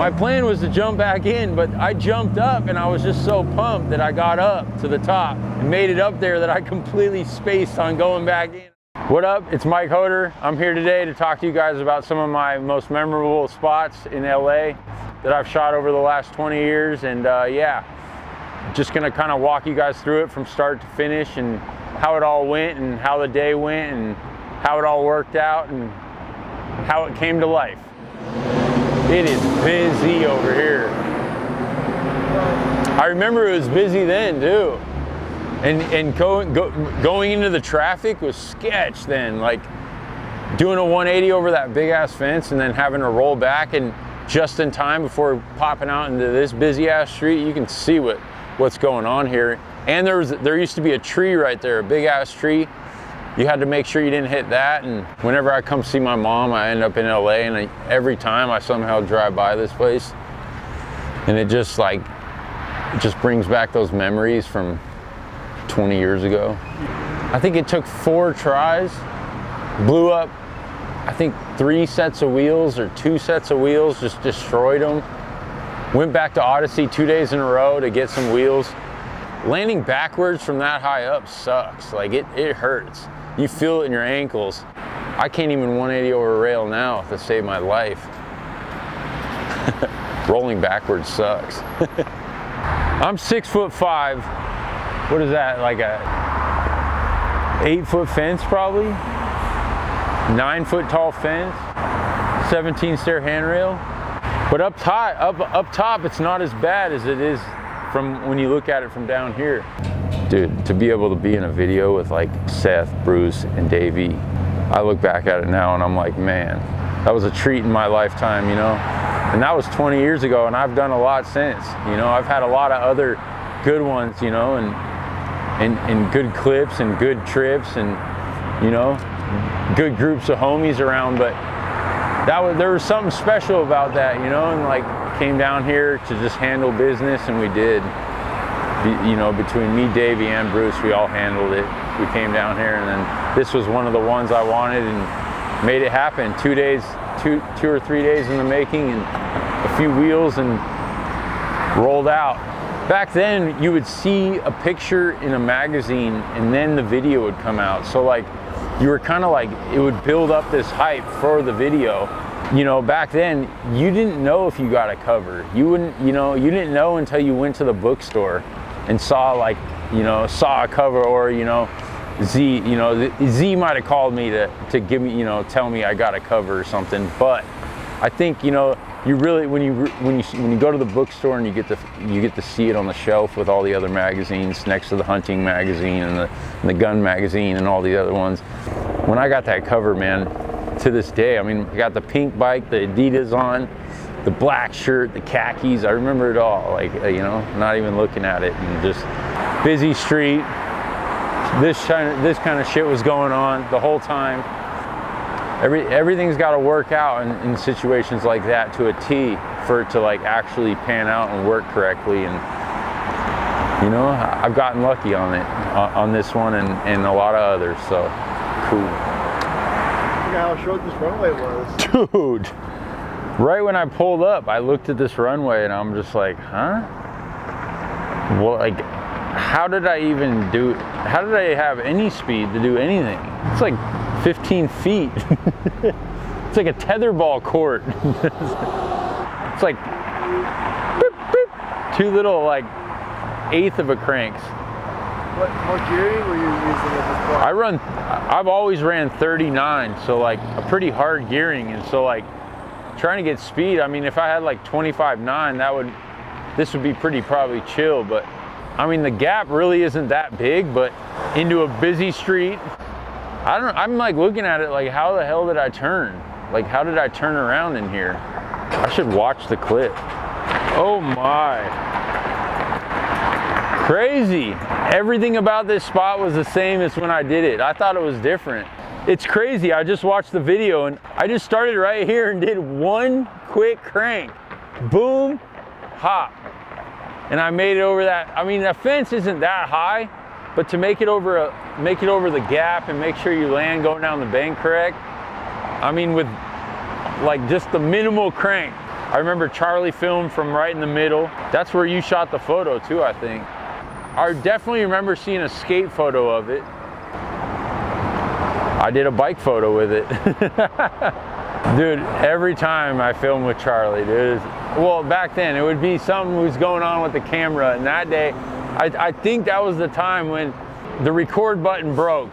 My plan was to jump back in, but I jumped up and I was just so pumped that I got up to the top and made it up there that I completely spaced on going back in. What up? It's Mike Hoder. I'm here today to talk to you guys about some of my most memorable spots in LA that I've shot over the last 20 years. And yeah, just gonna kind of walk you guys through it from start to finish and how it all went and how the day went and how it all worked out and how it came to life. It is busy over here. I remember it was busy then too. And going into the traffic was sketch then, like doing a 180 over that big ass fence and then having to roll back and just in time before popping out into this busy ass street. You can see what's going on here. And there used to be a tree right there, a big ass tree. You had to make sure you didn't hit that. And whenever I come see my mom, I end up in LA, and every time I somehow drive by this place, and it just brings back those memories from 20 years ago. I think it took 4 tries, blew up, I think 3 sets of wheels or 2 sets of wheels, just destroyed them. Went back to Odyssey 2 days in a row to get some wheels. Landing backwards from that high up sucks. Like it hurts. You feel it in your ankles. I can't even 180 over a rail now to save my life. Rolling backwards sucks. I'm 6'5". What is that, like a 8-foot fence probably? 9-foot tall fence, 17 stair handrail. But up top, it's not as bad as it is from when you look at it from down here. Dude, to be able to be in a video with like Seth, Bruce, and Davey, I look back at it now and I'm like, man, that was a treat in my lifetime, you know? And that was 20 years ago, and I've done a lot since, you know? I've had a lot of other good ones, you know, and good clips and good trips and, you know, good groups of homies around, but there was something special about that, you know, and like came down here to just handle business, and we did. You know, between me, Davey, and Bruce, we all handled it. We came down here, and then this was one of the ones I wanted and made it happen. 2 days, two or 3 days in the making, and a few wheels, and rolled out. Back then, you would see a picture in a magazine, and then the video would come out. So like, you were kind of like, it would build up this hype for the video. You know, back then, you didn't know if you got a cover. You didn't know until you went to the bookstore and saw a cover, or, you know, Z might have called me to give me, you know, tell me I got a cover or something. But I think, you know, you really, when you go to the bookstore and you get to see it on the shelf with all the other magazines next to the hunting magazine and the gun magazine and all the other ones. When I got that cover, man, to this day, I mean, I got the pink bike, the Adidas on, the black shirt, the khakis. I remember it all, like, you know, not even looking at it, and just busy street. This kind of shit was going on the whole time. Everything's got to work out in situations like that to a T for it to like actually pan out and work correctly. And you know, I've gotten lucky on it, on this one and a lot of others. So cool. Look at how short this runway was. Dude, right when I pulled up, I looked at this runway and I'm just like, huh? Well, like, how did I have any speed to do anything? It's like 15 feet. It's like a tetherball court. It's like boop, boop, 2 little like 1/8 of a cranks. What gearing were you using at this point? I've always ran 39, so like a pretty hard gearing, and so like trying to get speed, I mean, if I had like 25.9, this would be pretty probably chill. But I mean, the gap really isn't that big, but into a busy street, I'm like looking at it like, how the hell did I turn? Like, how did I turn around in here? I should watch the clip. Oh my. Crazy. Everything about this spot was the same as when I did it. I thought it was different. It's crazy. I just watched the video and I just started right here and did 1 quick crank. Boom, hop. And I made it over that. I mean, the fence isn't that high, but to make it over the gap and make sure you land going down the bank correct, I mean, with like just the minimal crank, I remember Charlie filmed from right in the middle. That's where you shot the photo too, I think. I definitely remember seeing a skate photo of it. I did a bike photo with it. Dude, every time I film with Charlie, dude, well, back then it would be something was going on with the camera, and that day, I think that was the time when the record button broke.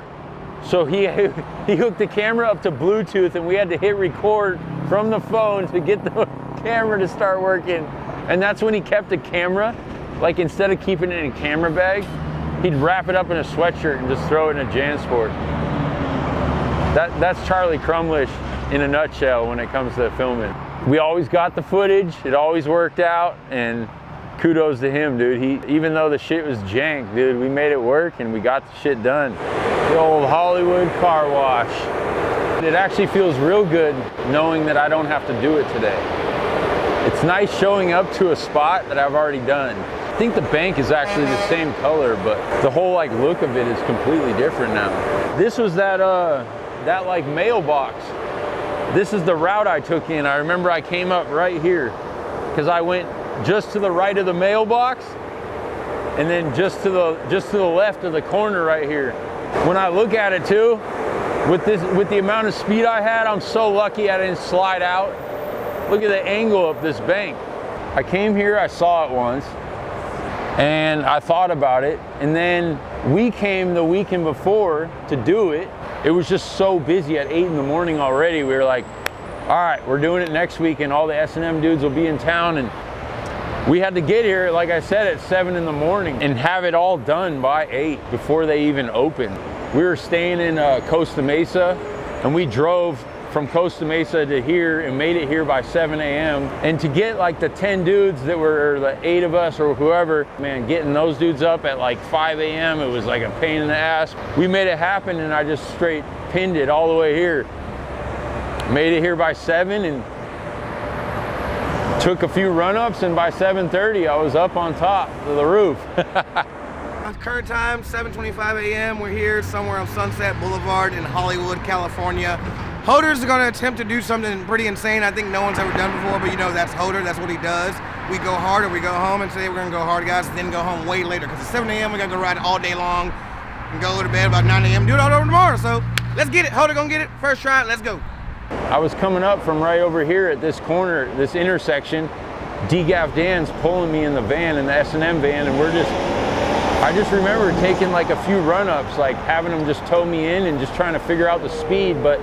So he hooked the camera up to Bluetooth, and we had to hit record from the phone to get the camera to start working. And that's when he kept the camera, like instead of keeping it in a camera bag, he'd wrap it up in a sweatshirt and just throw it in a JanSport. That's Charlie Crumlish in a nutshell when it comes to filming. We always got the footage, it always worked out, and kudos to him, dude. Even though the shit was jank, dude, we made it work and we got the shit done. The old Hollywood car wash. It actually feels real good knowing that I don't have to do it today. It's nice showing up to a spot that I've already done. I think the bank is actually the same color, but the whole like look of it is completely different now. This was that like mailbox. This is the route I took in. I remember I came up right here because I went just to the right of the mailbox and then just to the left of the corner right here. When I look at it too, with the amount of speed I had, I'm so lucky I didn't slide out. Look at the angle of this bank. I came here, I saw it once, and I thought about it, and then we came the weekend before to do it. It was just so busy at 8 in the morning already. We were like, all right, we're doing it next week, and all the S&M dudes will be in town, and we had to get here, like I said, at 7 in the morning and have it all done by 8 before they even opened. We were staying in Costa Mesa, and we drove from Costa Mesa to here and made it here by 7 a.m. And to get like the 10 dudes that were, or the 8 of us or whoever, man, getting those dudes up at like 5 a.m., it was like a pain in the ass. We made it happen, and I just straight pinned it all the way here. Made it here by 7 and took a few run-ups, and by 7:30 I was up on top of the roof. Current time, 7:25 a.m. We're here somewhere on Sunset Boulevard in Hollywood, California. Hoder's going to attempt to do something pretty insane I think no one's ever done before, but you know that's Hoder, that's what he does. We go hard or we go home, and today we're going to go hard, guys, then go home way later, because at 7 a.m. we got to go ride all day long and go to bed about 9 a.m. do it all over tomorrow, so let's get it. Hoder gonna get it. First try, let's go. I was coming up from right over here at this corner, this intersection. DGAF Dan's pulling me in the van, in the S&M van, and I just remember taking like a few run-ups, like having them just tow me in and just trying to figure out the speed. But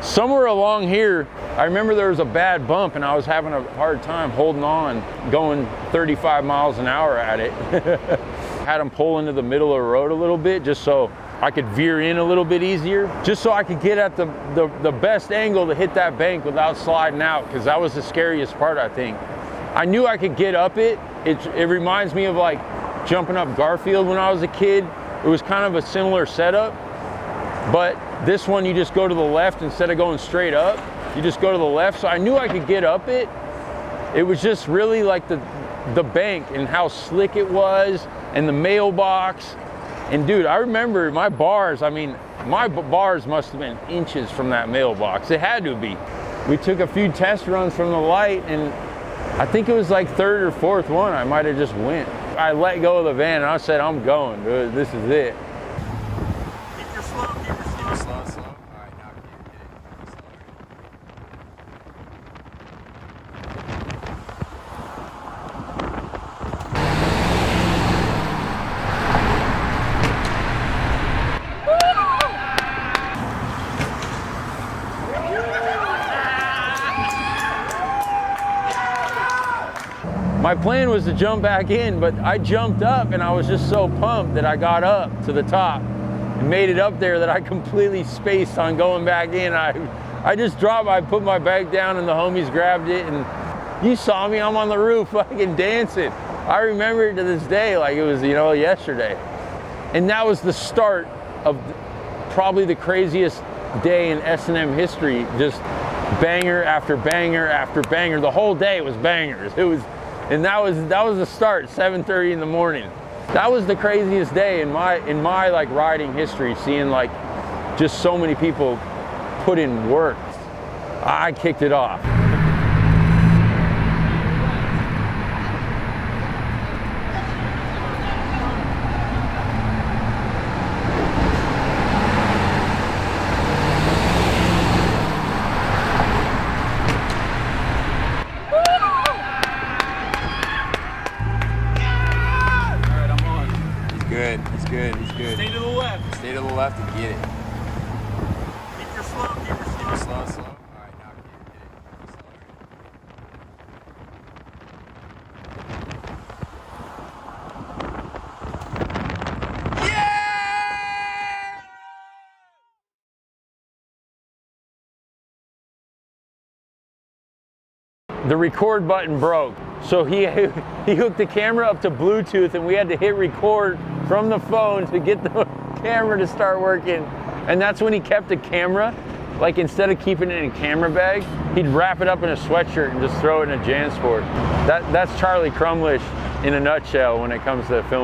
somewhere along here, I remember there was a bad bump and I was having a hard time holding on, going 35 miles an hour at it. Had them pull into the middle of the road a little bit just so I could veer in a little bit easier, just so I could get at the best angle to hit that bank without sliding out, because that was the scariest part, I think. I knew I could get up it. It reminds me of like jumping up Garfield when I was a kid. It was kind of a similar setup, but this one you just go to the left instead of going straight up. You just go to the left, so I knew I could get up it. It was just really like the bank and how slick it was, and the mailbox. And dude, I remember my bars, my bars must have been inches from that mailbox. It had to be. We took a few test runs from the light, and I think it was like third or fourth one, I might have just went. I let go of the van and I said, I'm going, dude, this is it. Keep your slow, keep your slow. Slow. All right, now get My plan was to jump back in, but I jumped up and I was just so pumped that I got up to the top and made it up there that I completely spaced on going back in. I just dropped, I put my bag down and the homies grabbed it, and you saw me, I'm on the roof fucking dancing. I remember it to this day like it was, yesterday. And that was the start of probably the craziest day in S&M history. Just banger after banger after banger. The whole day was bangers. And that was the start, 7:30 in the morning. That was the craziest day in my like riding history, seeing like just so many people put in work. I kicked it off. good. He's good. He's good. Stay to the left. Stay to the left and get it. Keep your slow, keep your slow. Slow, slow. All right, now get it. The record button broke. So he hooked the camera up to Bluetooth and we had to hit record from the phone to get the camera to start working. And that's when he kept the camera, like instead of keeping it in a camera bag, he'd wrap it up in a sweatshirt and just throw it in a JanSport. That's Charlie Crumlish in a nutshell when it comes to film.